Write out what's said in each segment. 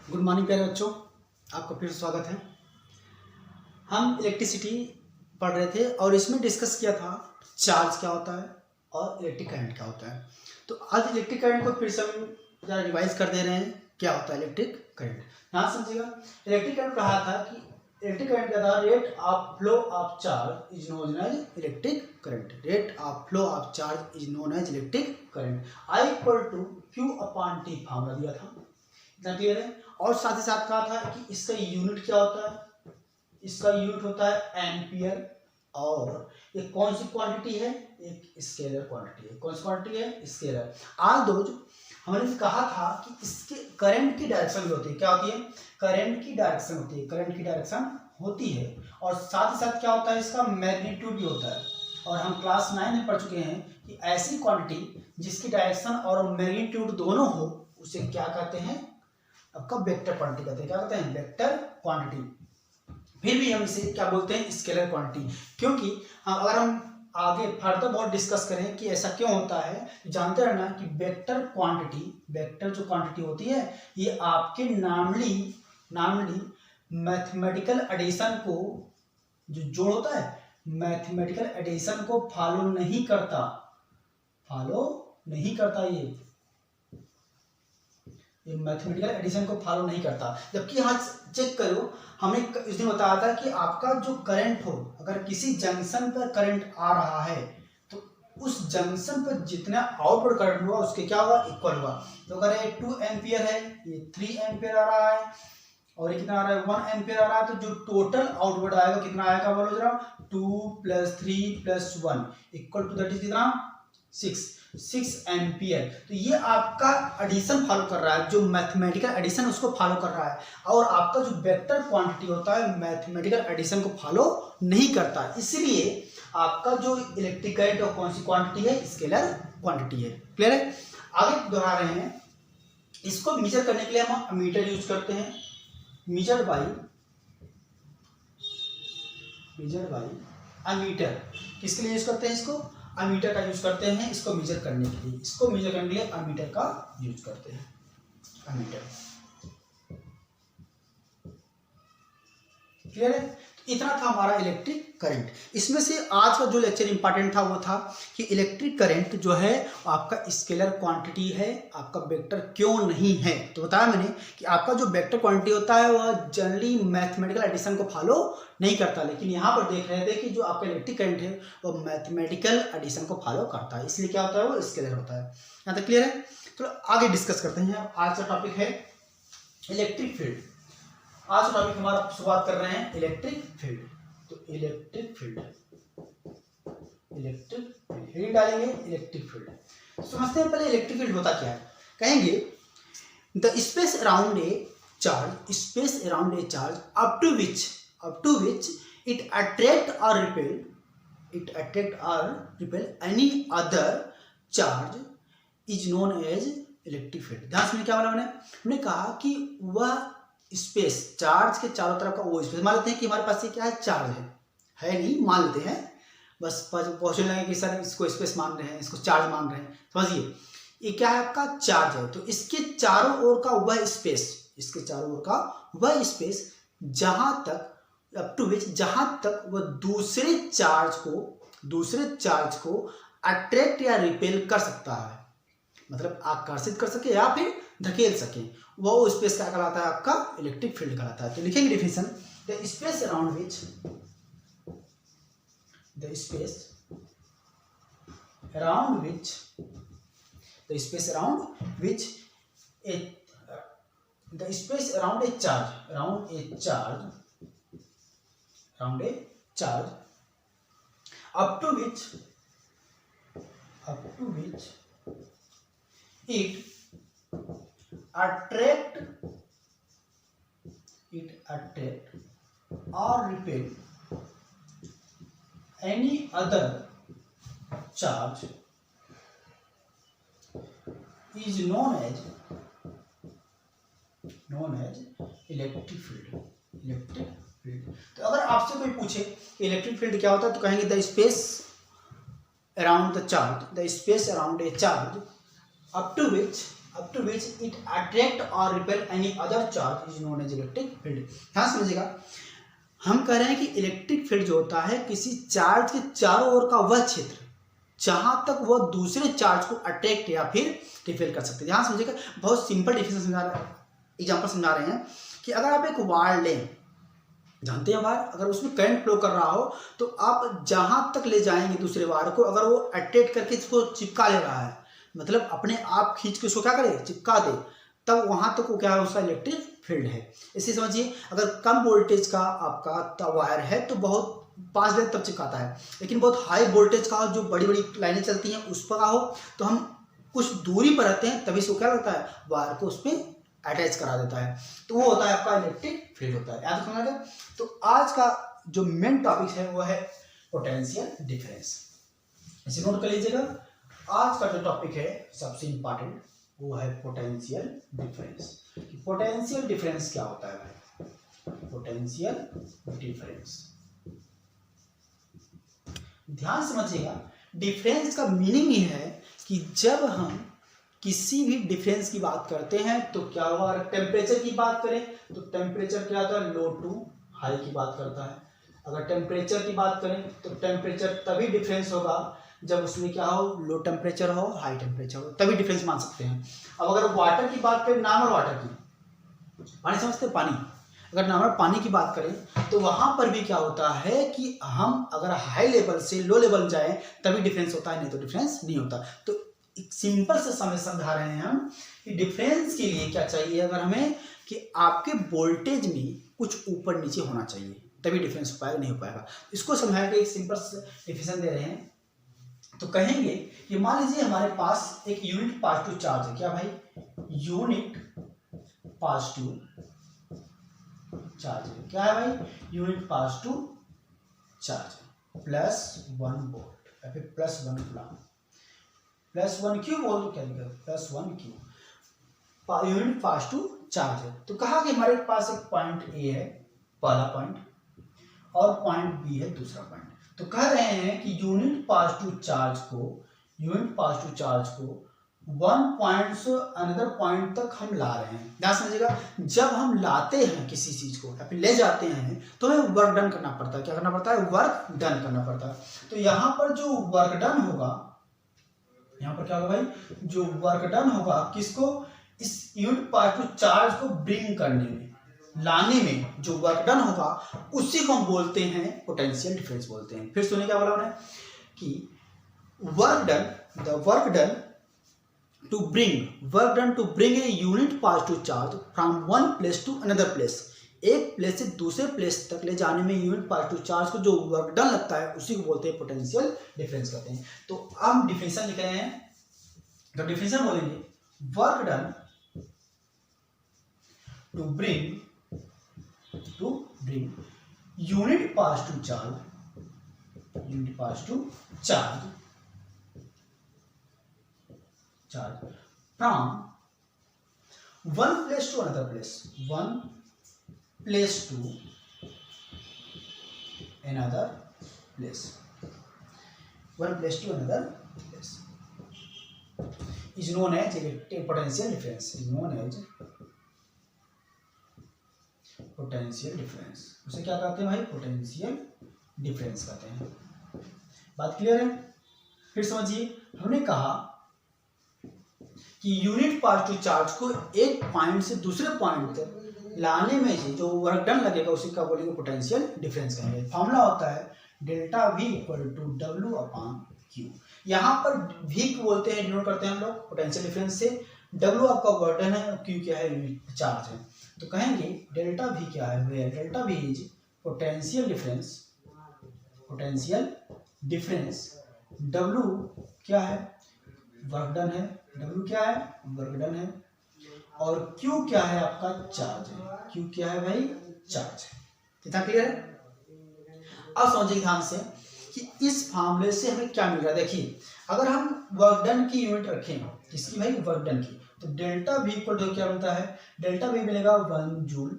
Good morning प्यारे बच्चों, आपका फिर स्वागत है। हम इलेक्ट्रिसिटी पढ़ रहे थे और इसमें डिस्कस किया था चार्ज क्या होता है और इलेक्ट्रिक करंट क्या होता है। तो आज इलेक्ट्रिक करंट को फिर से हम ज़रा रिवाइज कर दे रहे हैं। क्या होता है इलेक्ट्रिक करंट, ध्यान समझिएगा। इलेक्ट्रिक करंट कहा था कि इलेक्ट्रिक करंट क्या था, rate of flow of charge is known as electric current. Rate of flow of charge is known as electric current. I equal to Q upon T formula दिया था, इतना clear है। और साथ ही साथ कहा था कि इसका यूनिट क्या होता है, इसका यूनिट होता है एम्पियर। और ये कौन सी क्वांटिटी है, एक स्केलर क्वांटिटी है। कौन सी क्वांटिटी है, स्केलर। आज दो हमने कहा था कि इसके करंट की डायरेक्शन होती है, क्या होती है, करंट की डायरेक्शन होती है, करंट की डायरेक्शन होती है। और साथ ही साथ क्या होता है, इसका मैग्नीट्यूड भी होता है। और हम क्लास 9 में पढ़ चुके हैं कि ऐसी क्वांटिटी जिसकी डायरेक्शन और मैग्नीट्यूड दोनों हो उसे क्या कहते हैं, आपका वेक्टर क्वांटिटी कहते हैं। क्या कहते हैं, वेक्टर क्वांटिटी। फिर भी हम इसे क्या बोलते हैं, स्केलर क्वांटिटी। क्योंकि अगर हम आगे फर्दर बहुत डिस्कस करें कि ऐसा क्यों होता है, जानते रहना कि वेक्टर क्वांटिटी, वेक्टर जो क्वांटिटी होती है ये आपके नॉर्मली मैथमेटिकल एडिशन को, जो जोड़ होता है मैथमेटिकल एडिशन को फॉलो नहीं करता ये मैथमेटिकल एडिशन को फॉलो नहीं करता। जबकि यहाँ चेक करो, हमने इस दिन बताया था कि आपका जो करंट हो, अगर किसी जंक्शन पर करंट आ रहा है तो उस जंक्शन पर जितना आउटवर्ड करंट हुआ उसके क्या होगा, इक्वल हुआ। तो अगर ये 2 एम्पियर है, ये 3 एम्पियर आ रहा है और ये कितना आ रहा है, 1 एम्पियर आ रहा है, तो जो टोटल आउटवर्ड आएगा कितना आएगा, बोलो जरा, 2 + 3 + 1 इक्वल टू दैट इज कितना, 6 एम्पियर। तो ये आपका एडिशन फॉलो कर रहा है, जो मैथमेटिकल एडिशन उसको फॉलो कर रहा है। और आपका जो वेक्टर क्वांटिटी होता है मैथमेटिकल एडिशन को फॉलो नहीं करता, इसलिए आपका जो इलेक्ट्रिक करंट और कौन सी क्वांटिटी है, स्केलर क्वांटिटी है। क्लियर है। आगे दोहरा रहे हैं, इसको मेजर करने के लिए हम अमीटर यूज करते हैं। मेजर बाई अमीटर, किसके लिए यूज करते हैं, इसको अमीटर का यूज करते हैं, इसको मेजर करने के लिए। इसको मेजर करने के लिए अमीटर का यूज करते हैं, अमीटर। क्लियर है। इतना था हमारा इलेक्ट्रिक करंट। इसमें से आज का जो लेक्चर इंपॉर्टेंट था वो था कि इलेक्ट्रिक करंट जो है आपका स्केलर क्वांटिटी है, आपका वेक्टर क्यों नहीं है। तो बताया मैंने कि आपका जो वेक्टर क्वांटिटी होता है वह जनरली मैथमेटिकल एडिशन को फॉलो नहीं करता, लेकिन यहाँ पर देख रहे थे कि जो आपका इलेक्ट्रिक करंट है वो मैथमेटिकल एडिशन को फॉलो करता है, इसलिए क्या होता है, वो स्केलर होता है। यहाँ तक क्लियर है। तो आगे डिस्कस करते हैं। आज का टॉपिक है इलेक्ट्रिक फील्ड। आज का टॉपिक हमारा शुरुआत कर रहे हैं इलेक्ट्रिक फील्ड। तो इलेक्ट्रिक फील्ड हेडिंग डालेंगे इलेक्ट्रिक फील्ड। समझते हैं पहले इलेक्ट्रिक फील्ड होता क्या है। कहेंगे the space around a charge up to which it attract और repel any other charge is known as electric field. ध्यान से क्या बोला हमने कहा कि वह स्पेस, चार्ज के चारों तरफ का वो स्पेस, मान लेते हैं कि हमारे पास ये क्या है, चार्ज है नहीं, मान लेते हैं, बस क्वेश्चन लगे कि सर इसको स्पेस मान रहे हैं, इसको चार्ज मान रहे हैं, समझिए ये क्या है, आपका चार्ज है। तो इसके चारों ओर का वह स्पेस, जहां तक अप टू विच, जहां तक वह दूसरे चार्ज को अट्रैक्ट या रिपेल कर सकता है, मतलब आकर्षित कर सके या फिर धकेल सके, वो स्पेस क्या कहलाता है, आपका इलेक्ट्रिक फील्ड कहलाता है। तो लिखेंगे definition, the space around a charge up to which it attract or repel any other charge is known as electric field. तो अगर आपसे कोई पूछे कि इलेक्ट्रिक फील्ड क्या होता है, तो कहेंगे the space around a charge up to which up to which it attract or repel any other charge is known as electric field। हाँ समझिएगा, हम कह रहे हैं कि इलेक्ट्रिक फील्ड जो होता है किसी चार्ज के चारों ओर का वह क्षेत्र जहां तक वह दूसरे चार्ज को अट्रैक्ट या फिर रिपेल कर सकते हैं। ध्यान समझिएगा, बहुत सिंपल डिफिनेशन समझा रहे हैं, एग्जाम्पल समझा रहे हैं कि अगर आप एक वायर लें, जानते हैं वायर, अगर उसमें करंट फ्लो कर रहा हो तो आप जहां तक ले जाएंगे दूसरे वायर को, अगर वो अट्रैक्ट करके इसको चिपका ले रहा है, मतलब अपने आप खींच के उसको क्या करे, चिपका दे, तब वहां तक वो क्या है, उसका इलेक्ट्रिक फील्ड है। इसे समझिए, अगर कम वोल्टेज का आपका वायर है तो बहुत 5 लाइन तब चिपकाता है, लेकिन बहुत हाई वोल्टेज का जो बड़ी बड़ी लाइनें चलती हैं उस पर का हो तो हम कुछ दूरी पर रहते हैं, तभी से क्या करता है, वायर को उसमें अटैच करा देता है, तो वो होता है आपका इलेक्ट्रिक फील्ड होता है। याद रखना है। तो आज का जो मेन टॉपिक है वो है पोटेंशियल डिफरेंस। इसे नोट कर लीजिएगा, आज का जो टॉपिक है सबसे इंपॉर्टेंट वो है पोटेंशियल डिफरेंस। पोटेंशियल डिफरेंस क्या होता है भाई? पोटेंशियल डिफरेंस, ध्यान समझिएगा, डिफरेंस का मीनिंग ही है कि जब हम किसी भी डिफरेंस की बात करते हैं तो क्या हुआ, अगर टेम्परेचर की बात करें तो टेम्परेचर क्या होता है, लो टू हाई की बात करता है। अगर टेम्परेचर की बात करें तो टेम्परेचर तभी डिफरेंस होगा जब उसमें क्या हो, लो टेम्परेचर हो, हाई टेम्परेचर हो, तभी डिफरेंस मान सकते हैं। अब अगर वाटर की बात करें, नॉर्मल वाटर की, पानी समझते हैं, पानी, अगर नॉर्मल पानी की बात करें तो वहां पर भी क्या होता है कि हम अगर हाई लेवल से लो लेवल जाए तभी डिफरेंस होता है, नहीं तो डिफरेंस नहीं होता। तो एक सिंपल से समझा रहे हैं हम कि डिफरेंस के लिए क्या चाहिए, अगर हमें कि आपके वोल्टेज में कुछ ऊपर नीचे होना चाहिए तभी डिफरेंस हो पाएगा, नहीं हो पाएगा। इसको समझाने के एक सिंपल से डिफिनेशन दे रहे हैं, तो कहेंगे कि मान लीजिए हमारे पास एक यूनिट पॉजिटिव चार्ज है, क्या भाई, यूनिट पॉजिटिव चार्ज है, क्या है भाई, यूनिट पॉजिटिव चार्ज है, +1 वोल्ट या फिर +1 कूलम, +1 क्यू बोल, क्या लिखा, +1 क्यू, यूनिट पॉजिटिव चार्ज है। तो कहा कि हमारे पास एक पॉइंट ए है, पहला पॉइंट, और पॉइंट बी है, दूसरा पॉइंट। तो कह रहे हैं कि यूनिट पॉजिटिव चार्ज को वन पॉइंट से अनदर पॉइंट तक हम ला रहे हैं। ध्यान समझिएगा, जब हम लाते हैं किसी चीज को या फिर ले जाते हैं तो हमें वर्क डन करना पड़ता है। क्या करना पड़ता है? वर्क डन करना पड़ता है। तो यहाँ पर जो वर्क डन होगा, यहाँ पर क्या होगा भाई, जो वर्क डन होगा किसको, इस यूनिट पॉजिटिव चार्ज को ब्रिंग करने में, लाने में जो वर्क डन होगा उसी को हम बोलते हैं पोटेंशियल डिफरेंस बोलते हैं। फिर सुनिए क्या बोला उन्होंने कि work done to bring a unit positive charge from one place to another place, एक प्लेस से दूसरे प्लेस तक ले जाने में यूनिट पॉजिटिव चार्ज को जो वर्क डन लगता है उसी को बोलते हैं पोटेंशियल डिफरेंस कहते हैं। तो हम डिफिनेशन लिख रहे हैं, तो डिफिनेशन बोलेंगे work done to bring unit positive charge from one place to another place, is known as potential difference, potential difference. उसे क्या कहते हैं भाई? पोटेंशियल डिफरेंस कहते हैं। बात क्लियर है? फिर समझिए, हमने कहा कि यूनिट पॉजिटिव चार्ज को एक पॉइंट से दूसरे पॉइंट तक लाने में जो वर्क डन लगेगा उसी का बोलेंगे पोटेंशियल डिफरेंस कहेंगे। फॉर्मूला होता है डेल्टा V = W/Q। यहाँ पर V को बोलते हैं, डिनोट करते हैं हम लोग पोटेंशियल डिफरेंस से। W आपका वर्क डन है, Q क्या है? यूनिट चार्ज है। तो कहेंगे डेल्टा V क्या है? Where delta V is potential difference, W क्या है? वर्क डन है, W क्या है? वर्क डन है, और Q क्या है? आपका चार्ज है। Q क्या है भाई? चार्ज है। कितना क्लियर है? अब समझिए ध्यान से कि इस फार्मूले से हमें क्या मिल रहा है। देखिए, अगर हम वर्क डन की यूनिट रखें, किसकी भाई? वर्क डन की, तो डेल्टा V = क्या बनता है? डेल्टा V मिलेगा 1 जूल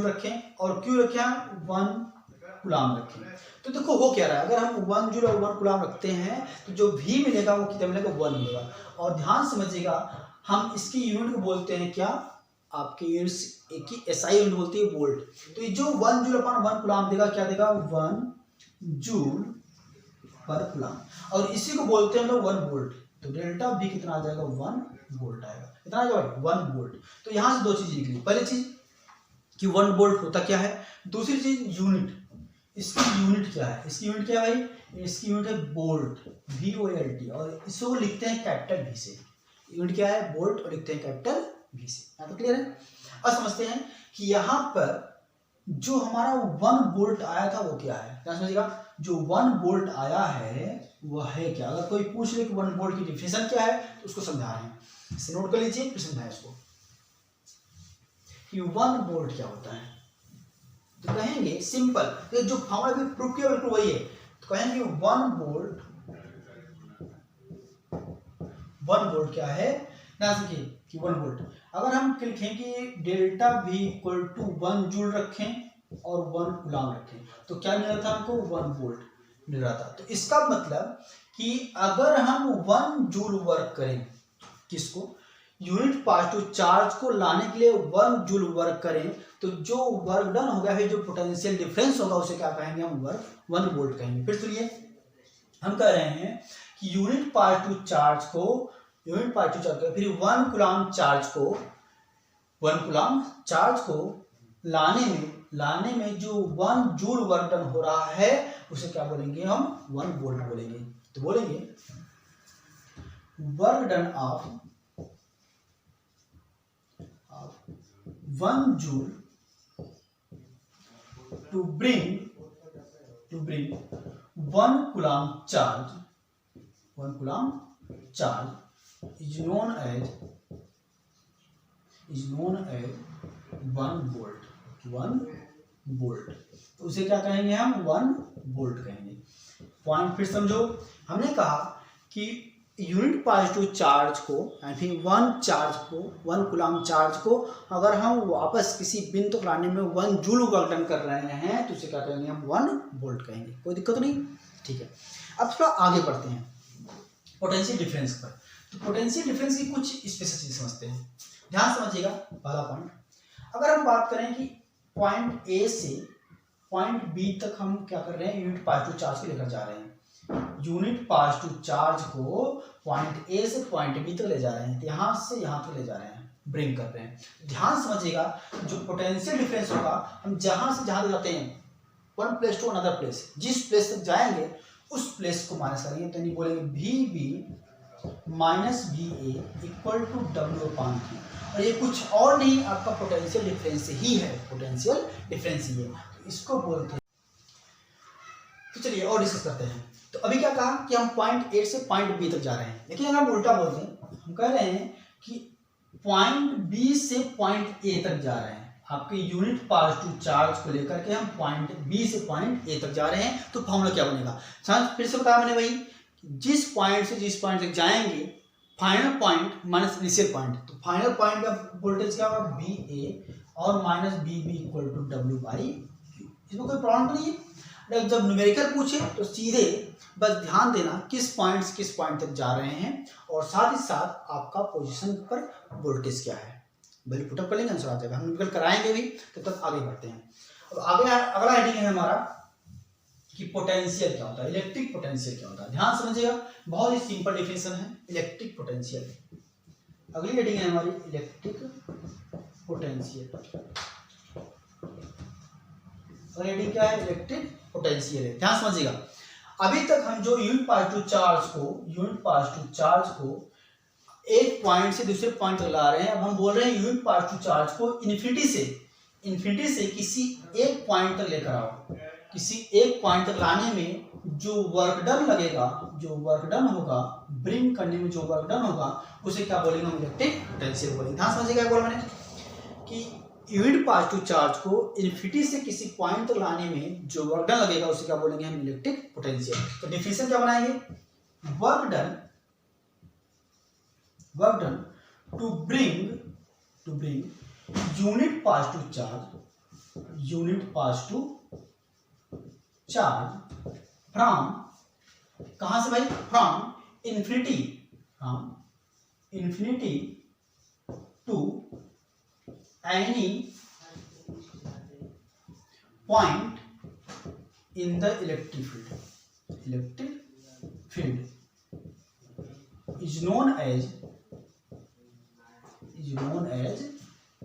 रखें, और Q रखें 1 कूलाम रखें। तो देखो हो क्या रहा है, अगर हम 1 जूल और 1 कूलाम रखते हैं तो जो V मिलेगा वो कितना मिलेगा, 1 मिलेगा। और ध्यान समझिएगा, हम इसकी यूनिट को बोलते हैं क्या, आपके यूनिट की SI यूनिट बोलती है वोल्ट। तो ये जो 1 जूल अपन 1 कूलाम देगा क्या देगा, 1 जूल पर कूलाम, और इसी को बोलते हैं हम लोग 1 वोल्ट। तो डेल्टा V कितना आ जाएगा, 1 वोल्ट आएगा। कितना आएगा भाई, 1 वोल्ट। तो यहाँ से दो चीजें निकली, पहली चीज कि 1 वोल्ट होता क्या है, दूसरी चीज यूनिट, इसकी यूनिट क्या है, इसकी यूनिट क्या है भाई, इसकी यूनिट है वोल्ट, VOLT, और इसको लिखते हैं कैपिटल V से। यूनिट क्या है, वोल्ट, और लिखते हैं कैपिटल V से। यहाँ तो क्लियर है। अब समझते हैं कि यहाँ पर जो हमारा 1 वोल्ट आया था वो क्या है, क्या समझिएगा, जो 1 वोल्ट आया है वह है क्या। अगर कोई पूछ ले कि 1 वोल्ट की डिफिनेशन क्या है तो उसको समझा रहे हैं, इसे नोट कर लीजिए, फिर समझाएं इसको कि 1 वोल्ट क्या होता है। तो कहेंगे सिंपल, तो जो फॉर्मूला भी प्रूफ किया बिल्कुल वही है। तो कहेंगे 1 वोल्ट क्या है, ना समझिए कि 1 वोल्ट, अगर हम लिखें कि delta V equal to 1 joule रखें और 1 कूलाम रखें तो क्या मिल रहा था हमको, 1 वोल्ट मिल रहा था। तो इसका मतलब कि अगर हम 1 जूल वर्क करें, किसको, यूनिट पॉजिटिव चार्ज को लाने के लिए 1 जूल वर्क करें, तो जो वर्क डन होगा है, जो पोटेंशियल डिफरेंस होगा उसे क्या कहेंगे हम, वर्क 1 वोल्ट कहेंगे। फिर सुनिए, हम कह रहे हैं कि यूनिट पॉजिटिव चार्ज को फिर 1 कूलाम चार्ज को लाने में जो 1 जूल वर्क डन हो रहा है उसे क्या बोलेंगे हम, 1 वोल्ट बोलेंगे। तो बोलेंगे work done of 1 joule to bring 1 coulomb charge is known as 1 volt. तो उसे क्या कहेंगे हम, 1 वोल्ट कहेंगे। पॉइंट फिर समझो, हमने कहा कि यूनिट पॉजिटिव चार्ज को यानी 1 कूलाम चार्ज को अगर हम वापस किसी बिंदु तक लाने में 1 जूल वर्क डन कर रहे हैं तो उसे क्या कहेंगे हम, 1 वोल्ट कहेंगे। कोई दिक्कत नहीं, ठीक है। अब थोड़ा आगे बढ़ते हैं पोटेंशियल डिफरेंस पर। तो पोटेंशियल डिफरेंस की कुछ स्पेशल चीज समझते हैं, ध्यान समझिएगा। पहला पॉइंट, अगर हम बात करें कि पॉइंट A से पॉइंट B तक हम क्या कर रहे हैं, यूनिट पॉजिटिव चार्ज को लेकर जा रहे हैं। यूनिट पॉजिटिव चार्ज को पॉइंट A से पॉइंट B तक ले जा रहे हैं, तो यहाँ से यहाँ तक ले जा रहे हैं, ब्रिंग कर रहे हैं। ध्यान समझिएगा, जो पोटेंशियल डिफरेंस होगा, हम जहां से जहां जाते हैं, one place to another place, जिस प्लेस तक जाएंगे उस प्लेस को माइनस करेंगे, तो नहीं बोलेंगे VB minus VA equal to W/3। और ये कुछ और नहीं, आपका पोटेंशियल डिफरेंस ही है, पोटेंशियल डिफरेंस ही है, तो इसको बोलते हैं। तो चलिए और डिस्कस करते हैं। तो अभी क्या कहा कि हम पॉइंट A से पॉइंट B तक जा रहे हैं, लेकिन अगर हम उल्टा बोलते हैं, हम कह रहे हैं कि पॉइंट B से पॉइंट A तक जा रहे हैं, आपके यूनिट पॉजिटिव चार्ज को लेकर के हम पॉइंट B से पॉइंट A तक जा रहे हैं, तो फॉर्मूला क्या बनेगा, फिर से बताया मैंने वही, जिस पॉइंट से जिस पॉइंट तक जाएंगे, final point minus initial point, तो फाइनल पॉइंट का वोल्टेज क्या होगा, VA और minus BB equal to W/Q। इसमें कोई प्रॉब्लम नहीं है। जब न्यूमेरिकल पूछे तो सीधे बस ध्यान देना किस पॉइंट से किस पॉइंट तक जा रहे हैं, और साथ ही साथ आपका पोजीशन पर वोल्टेज क्या है, वैल्यू पुटअप कर लेंगे, आंसर आ जाएगा। हम न्यूमेरिकल कराएंगे भी, तब तक आगे बढ़ते हैं। अब आगे अगला हेडिंग है हमारा कि पोटेंशियल क्या होता है, इलेक्ट्रिक पोटेंशियल क्या होता है। ध्यान समझिएगा, बहुत ही सिंपल डेफिनेशन है इलेक्ट्रिक पोटेंशियल। अगली हेडिंग है हमारी इलेक्ट्रिक पोटेंशियल। और हेडिंग क्या है, इलेक्ट्रिक पोटेंशियल है। ध्यान समझिएगा, अभी तक हम जो यूनिट पॉजिटिव चार्ज को एक पॉइंट से दूसरे पॉइंट तक ला रहे हैं, अब हम बोल रहे हैं यूनिट पॉजिटिव चार्ज को इन्फिनिटी से किसी एक पॉइंट तक लेकर आओ। किसी एक पॉइंट तक लाने में जो वर्क डन लगेगा, जो वर्क डन होगा, ब्रिंग करने में जो वर्क डन होगा, उसे क्या बोलेंगे हम, इलेक्ट्रिक पोटेंशियल बोलेंगे। ध्यान समझिएगा, क्या बोला मैंने कि यूनिट पॉजिटिव चार्ज को इन्फिनिटी से किसी पॉइंट तक लाने में जो वर्क डन लगेगा उसे क्या बोलेंगे हम, इलेक्ट्रिक पोटेंशियल। तो डेफिनेशन क्या बनाएंगे, work done to bring unit positive charge from, कहां से भाई, from infinity to any point in the electric field is known as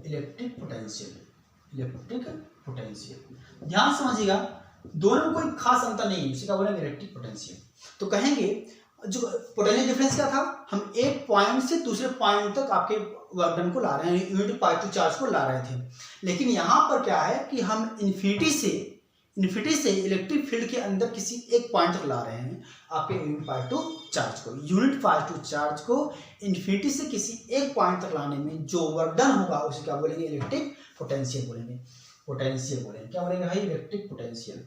electric potential. ध्यान समझिएगा, दोनों में कोई खास अंतर नहीं है, इसी का बोलेंगे इलेक्ट्रिक पोटेंशियल। तो कहेंगे जो पोटेंशियल डिफरेंस क्या था, हम एक पॉइंट से दूसरे पॉइंट तक आपके वर्क डन को ला रहे हैं, यूनिट पॉजिटिव चार्ज को ला रहे थे। लेकिन यहाँ पर क्या है कि हम इन्फिनिटी से इलेक्ट्रिक फील्ड के अंदर किसी एक पॉइंट तक ला रहे हैं आपके यूनिट पॉजिटिव चार्ज को। यूनिट पॉजिटिव चार्ज को इन्फिनिटी से किसी एक पॉइंट तक लाने में जो वर्क डन होगा उसे क्या बोलेंगे, इलेक्ट्रिक पोटेंशियल बोलेंगे। क्या बोलेंगे भाई, इलेक्ट्रिक पोटेंशियल।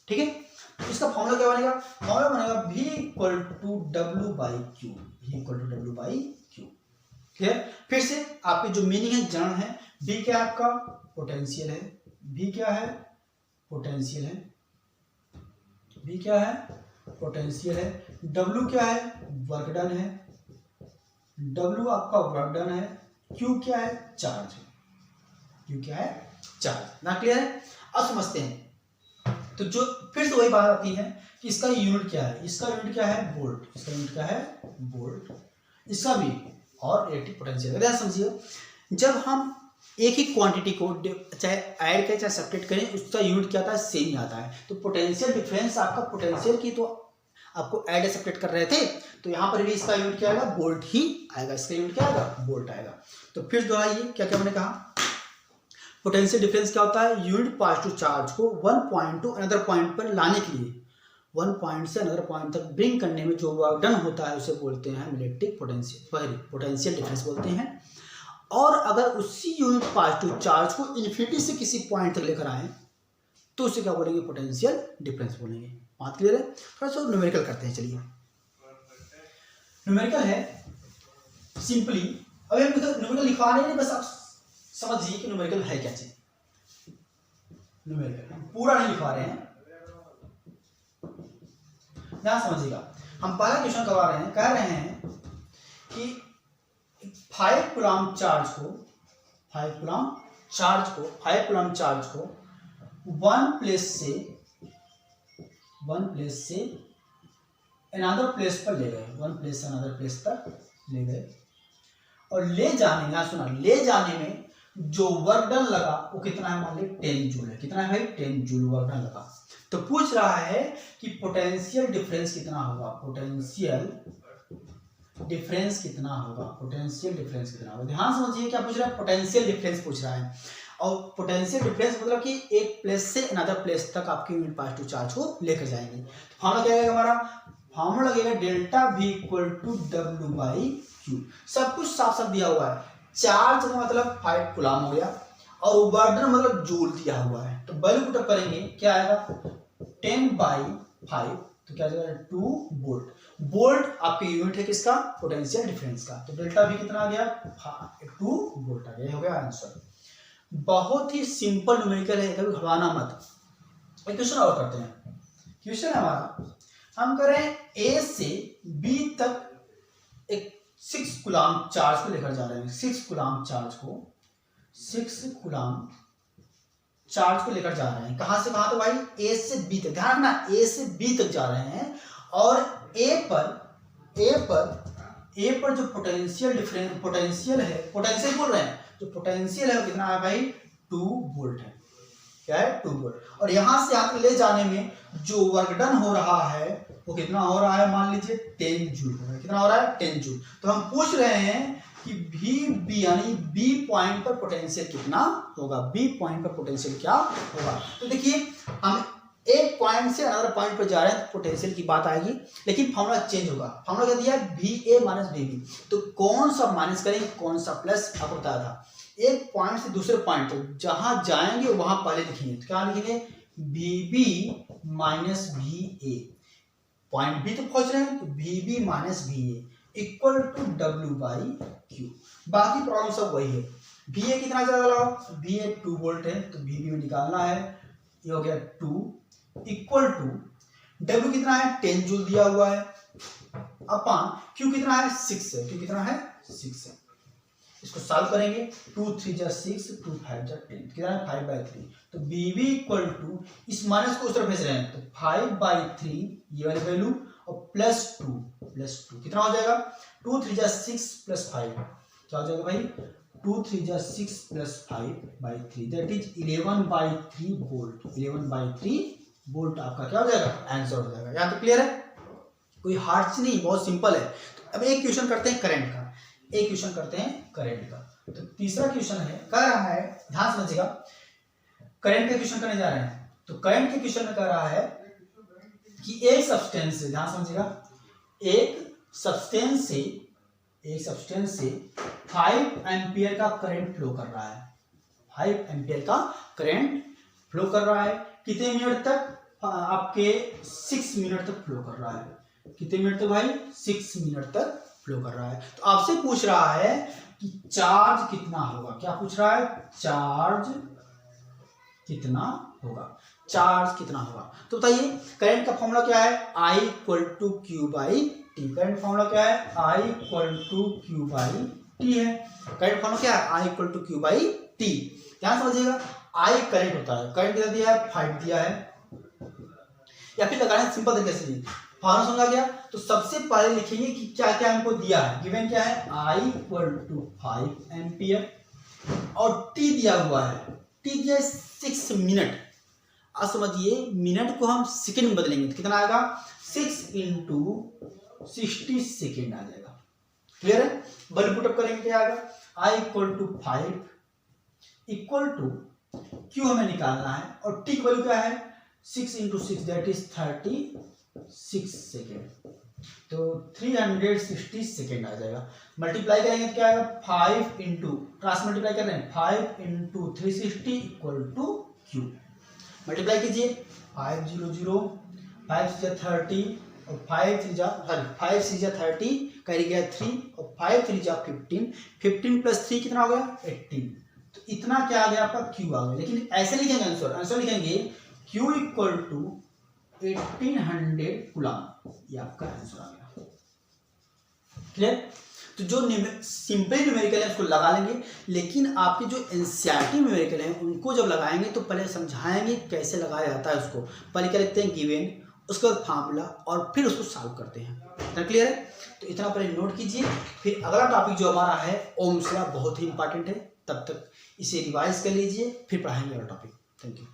ठीक है, तो इसका फॉर्मूला क्या बनेगा, फॉर्मूला बनेगा V = W/Q। ठीक है, फिर से आपकी जो मीनिंग है, जड़ है, V क्या है आपका, पोटेंशियल है, V क्या है, पोटेंशियल है, V क्या है, पोटेंशियल है, W क्या है, वर्क डन है, W आपका वर्क डन है, Q क्या है, चार्ज है, ना क्लियर है। अब समझते हैं, तो जो फिर से वही बात आती है कि इसका यूनिट क्या है, वोल्ट, इसका भी और इलेक्ट्रिक पोटेंशियल। ध्यान समझिए, जब हम एक ही क्वांटिटी को चाहे ऐड करें चाहे सब्ट्रैक्ट करें, उसका यूनिट क्या आता है, सेम ही आता है। तो पोटेंशियल डिफरेंस आपका पोटेंशियल की तो आपको ऐड सब्ट्रैक्ट कर रहे थे, तो यहाँ पर भी इसका यूनिट क्या आएगा, वोल्ट ही आएगा, इसका यूनिट क्या आएगा, वोल्ट आएगा। तो फिर दोहराइए, क्या क्या मैंने कहा, पोटेंशियल डिफरेंस क्या होता है, यूनिट पॉजिटिव चार्ज को one point two another point पर लाने के लिए, वन पॉइंट से अनदर पॉइंट तक ब्रिंग करने में जो वर्क डन होता है उसे बोलते हैं इलेक्ट्रिक पोटेंशियल डिफरेंस बोलते हैं। और अगर उसी यूनिट पॉजिटिव चार्ज को इन्फिनिटी से किसी पॉइंट तक लेकर आए तो उसे क्या बोलेंगे, पोटेंशियल डिफरेंस बोलेंगे। बात क्लियर है। थोड़ा सा न्यूमेरिकल करते हैं, चलिए न्यूमेरिकल है सिंपली। अब न्यूमेरिकल लिखवा नहीं, बस आप समझिए कि न्यूमेरिकल है क्या चीज। न्यूमेरिकल पूरा नहीं लिखवा रहे हैं, ध्यान समझिएगा। हम पहला क्वेश्चन करवा रहे हैं, कह रहे हैं कि 5 कूलम चार्ज को वन प्लेस से अनदर प्लेस पर ले गए, ले गए और ले जाने में जो वर्क डन लगा वो कितना है, मान लीजिए 10 जूल है। कितना है भाई, 10 जूल वर्क डन लगा। तो पूछ रहा है कि पोटेंशियल डिफरेंस कितना होगा, ध्यान समझिए क्या पूछ रहा है, पोटेंशियल डिफरेंस पूछ रहा है। और पोटेंशियल डिफरेंस मतलब कि एक प्लेस से अनदर प्लेस तक आपके यूनिट पॉजिटिव चार्ज को लेकर जाएंगे। तो फॉर्मूला क्या लगेगा हमारा, फॉर्मूला लगेगा ΔV = W/Q। सब कुछ साफ साफ दिया हुआ है। चार्ज का मतलब 5 कूलम हो गया और वर्क डन मतलब जूल दिया हुआ है। तो वैल्यू पुट करेंगे, क्या आएगा 10/5, तो क्या जाएगा 2 वोल्ट। वोल्ट आपकी यूनिट है किसका, पोटेंशियल डिफरेंस का। तो ΔV कितना आ गया, 2 वोल्ट आ गया। हो गया आंसर। बहुत ही सिंपल न्यूमेरिकल है, कभी घबराना मत। एक क्वेश्चन और करते हैं। क्वेश्चन है हमारा, हम करें A से B तक एक 6 कूलम चार्ज को लेकर जा रहे हैं। 6 कूलम चार्ज को लेकर जा रहे हैं। कहां से कहां, तो भाई A से B तक। ध्यान रखना, A से B तक जा रहे हैं और A पर जो पोटेंशियल है, पोटेंशियल बोल रहे हैं, जो पोटेंशियल है वो कितना है भाई, 2 वोल्ट है। क्या है, 2 वोल्ट। और यहां से आप ले जाने में जो वर्क डन हो रहा है वो कितना हो रहा है, मान लीजिए 10 जूल हो रहा है। कितना हो रहा है, 10 जूल। तो हम पूछ रहे हैं कि B यानी B पॉइंट पर पोटेंशियल कितना होगा, B पॉइंट पर पोटेंशियल क्या होगा। तो देखिए हम एक पॉइंट से अनदर पॉइंट पर जा रहे हैं तो पोटेंशियल की बात आएगी, लेकिन फॉर्मूला चेंज होगा। फॉर्मूला क्या दिया है, VA - VB। तो कौन सा माइनस करेंगे, कौन सा प्लस, आपको बताया था। एक पॉइंट से दूसरे पॉइंट तक जहां जाएंगे वहां पहले लिखेंगे। तो क्या लिखेंगे, VB - VA। पॉइंट B तक पहुंच रहे हैं तो VB - VA = W/Q। बाकी प्रॉब्लम सब वही है। VA कितना ज्यादा लगाओ, VA 2 वोल्ट है तो VB में निकालना है, ये हो गया 2 इक्वल टू W कितना है 10 जूल दिया हुआ है अपॉन Q कितना है 6 है, Q कितना है 6 है। इसको सॉल्व करेंगे, 2 3 जा 6, 2 5 जा 10, कितना है 5/3। तो BB इक्वल टू, इस माइनस को उस तरफ भेज रहे हैं तो 5/3 ये वाली वैल्यू और +2 कितना हो जाएगा 2 3 जा 6 + 5 क्या हो जाएगा भाई 2 3 जा 6 + 5/3 दैट इज 11/3 वोल्ट। 11/3 वोल्ट आपका क्या हो जाएगा आंसर हो जाएगा। यहाँ तो क्लियर है, कोई हार्ड चीज नहीं, बहुत सिंपल है। तो अब एक क्वेश्चन करते हैं करंट का, एक क्वेश्चन करते हैं करंट का। तो तीसरा क्वेश्चन है, कह रहा है, ध्यान समझिएगा, करंट का क्वेश्चन करने जा रहे हैं। तो करंट के क्वेश्चन में कह रहा है कि एक सब्सटेंस से, ध्यान समझिएगा, एक सब्सटेंस से 5 एम्पियर का करंट फ्लो कर रहा है। 5 एम्पियर का करंट फ्लो कर रहा है कितने मिनट तक, आपके 6 मिनट तक फ्लो कर रहा है। कितने मिनट तक भाई 6 मिनट तक फ्लो कर रहा है। तो आपसे पूछ रहा है कि चार्ज कितना होगा, क्या पूछ रहा है चार्ज कितना होगा, चार्ज कितना होगा। तो बताइए करंट का फॉर्मूला क्या है, I = Q/T। करंट फॉर्मूला क्या है, I = Q/T है। करंट फॉर्मूला क्या है, I = Q/T। ध्यान समझिएगा, I करंट होता है, करंट कितना दिया है 5 दिया है, या फिर लगाना सिंपल तरीके से फॉर्मूला समझा गया। तो सबसे पहले लिखेंगे कि क्या क्या हमको दिया है, गिवन क्या है I = 5 एम्पियर और T दिया हुआ है, T दिया है 6 मिनट। अब समझिए मिनट को हम सेकंड में बदलेंगे तो कितना आएगा 6 × 60 सेकेंड आ जाएगा। क्लियर है, वैल्यू पुट अप करेंगे क्या आएगा I = 5 इक्वल टू Q हमें निकालना है और T की वैल्यू क्या है 6 × 6 दैट इज 36 सेकेंड। तो 360 सेकेंड आ जाएगा। मल्टीप्लाई करेंगे तो क्या आएगा 5 इंटू, क्रॉस मल्टीप्लाई कर रहे हैं 5 × 360 = Q। मल्टीप्लाई कीजिए 5 0 0 5 से 30 और 5 से 30 कैरी गया 3 और 5 3 जा 15, 15 + 3 कितना हो गया 18। तो इतना क्या आ गया आपका Q आ गया। लेकिन ऐसे लिखेंगे आंसर लिखेंगे Q = 1800 कूलम, ये आपका आंसर आ गया। क्लियर। तो जो सिंपल न्यूमेरिकल है उसको लगा लेंगे, लेकिन आपके जो एनसीईआरटी न्यूमेरिकल है उनको जब लगाएंगे तो पहले समझाएंगे कैसे लगाया जाता है उसको। पहले क्या लिखते हैं गिवन, उसके बाद फार्मूला और फिर उसको सॉल्व करते हैं। इतना क्लियर है, तो इतना पहले नोट कीजिए। फिर अगला टॉपिक जो हमारा है ओम्स लॉ, बहुत ही इंपॉर्टेंट है, तब तक इसे रिवाइज कर लीजिए, फिर पढ़ाएंगे अगला टॉपिक। Thank you.